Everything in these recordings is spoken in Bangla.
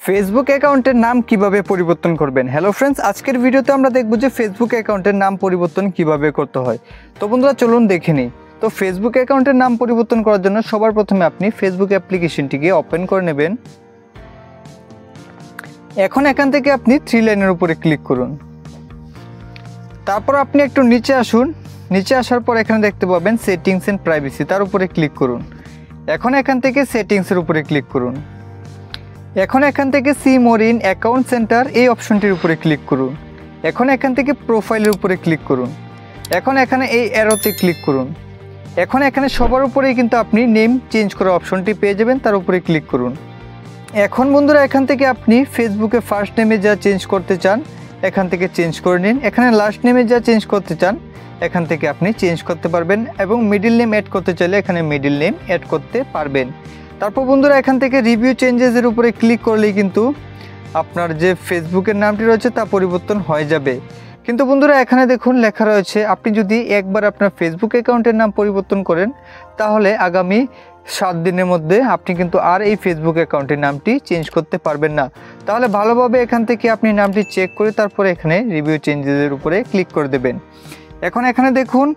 ফেসবুক অ্যাকাউন্টের নাম কিভাবে পরিবর্তন করবেন। হ্যালো ফ্রেন্ডস, আজকের ভিডিওতে আমরা দেখব যে ফেসবুক অ্যাকাউন্টের নাম পরিবর্তন কিভাবে করতে হয়। তো বন্ধুরা চলুন দেখে নিই। তো ফেসবুক অ্যাকাউন্টের নাম পরিবর্তন করার জন্য সবার প্রথমে আপনি ফেসবুক অ্যাপ্লিকেশনটিকে ওপেন করে নেবেন। এখন এখান থেকে আপনি 3 লাইনের উপরে ক্লিক করুন। তারপর আপনি একটু নিচে আসুন। নিচে আসার পর এখানে দেখতে পাবেন সেটিংস এন্ড প্রাইভেসি, তার উপরে ক্লিক করুন। এখন এখান থেকে সেটিংসের উপরে ক্লিক করুন। এখন এখান থেকে see more in account centre এই অপশনটির উপরে ক্লিক করুন। এখন এখান থেকে প্রোফাইলের উপরে ক্লিক করুন। এখন এখানে এই অ্যারোতে ক্লিক করুন। এখন এখানে সবার উপরেই কিন্তু আপনি নেম চেঞ্জ করার অপশনটি পেয়ে যাবেন, তার উপরে ক্লিক করুন। এখন বন্ধুরা এখান থেকে আপনি ফেসবুকে ফার্স্ট নেমে যা চেঞ্জ করতে চান এখান থেকে চেঞ্জ করে নিন। এখানে লাস্ট নেমে যা চেঞ্জ করতে চান এখান থেকে আপনি চেঞ্জ করতে পারবেন এবং মিডল নেম অ্যাড করতে চাইলে এখানে মিডল নেম অ্যাড করতে পারবেন। তারপর বন্ধুরা এখান থেকে রিভিউ চেঞ্জেসের উপরে ক্লিক করলেই কিন্তু আপনার যে ফেসবুকের নামটি রয়েছে তা পরিবর্তন হয়ে যাবে। কিন্তু বন্ধুরা এখানে দেখুন লেখা রয়েছে আপনি যদি একবার আপনার ফেসবুক অ্যাকাউন্টের নাম পরিবর্তন করেন তাহলে আগামী 7 দিনের মধ্যে আপনি কিন্তু আর এই ফেসবুক অ্যাকাউন্টের নামটি চেঞ্জ করতে পারবেন না। তাহলে ভালোভাবে এখান থেকে আপনি নামটি চেক করে তারপরে এখানে রিভিউ চেঞ্জেসের উপরে ক্লিক করে দেবেন। এখন এখানে দেখুন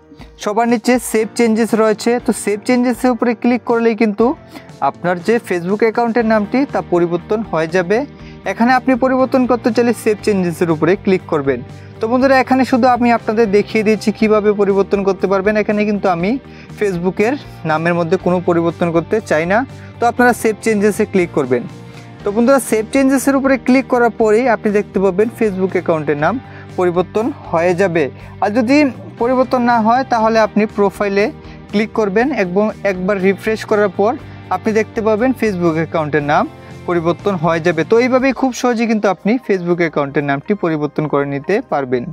সবার নিচে সেভ চেঞ্জেস রয়েছে, তো সেভ চেঞ্জেসের উপরে ক্লিক করলেই কিন্তু আপনার যে ফেসবুক অ্যাকাউন্টের নামটি তা পরিবর্তন হয়ে যাবে। এখানে আপনি পরিবর্তন করতে চাইলে সেভ চেঞ্জেসের উপরে ক্লিক করবেন। তো বন্ধুরা এখানে শুধু আমি আপনাদের দেখিয়ে দিয়েছি কিভাবে পরিবর্তন করতে পারবেন। এখানে কিন্তু আমি ফেসবুকের নামের মধ্যে কোনো পরিবর্তন করতে চাই না, তো আপনারা সেভ চেঞ্জেসে ক্লিক করবেন। তো বন্ধুরা সেভ চেঞ্জেসের উপরে ক্লিক করার পরেই আপনি দেখতে পাবেন ফেসবুক অ্যাকাউন্টের নাম পরিবর্তন হয়ে যাবে। আর যদি পরিবর্তন না হয় তাহলে আপনি প্রোফাইলে ক্লিক করবেন এবং একবার রিফ্রেশ করার পর আপনি দেখতে পাবেন ফেসবুক অ্যাকাউন্টের নাম পরিবর্তন হয়ে যাবে। তো এইভাবেই খুব সহজে কিন্তু আপনি ফেসবুক অ্যাকাউন্টের নামটি পরিবর্তন করে নিতে পারবেন।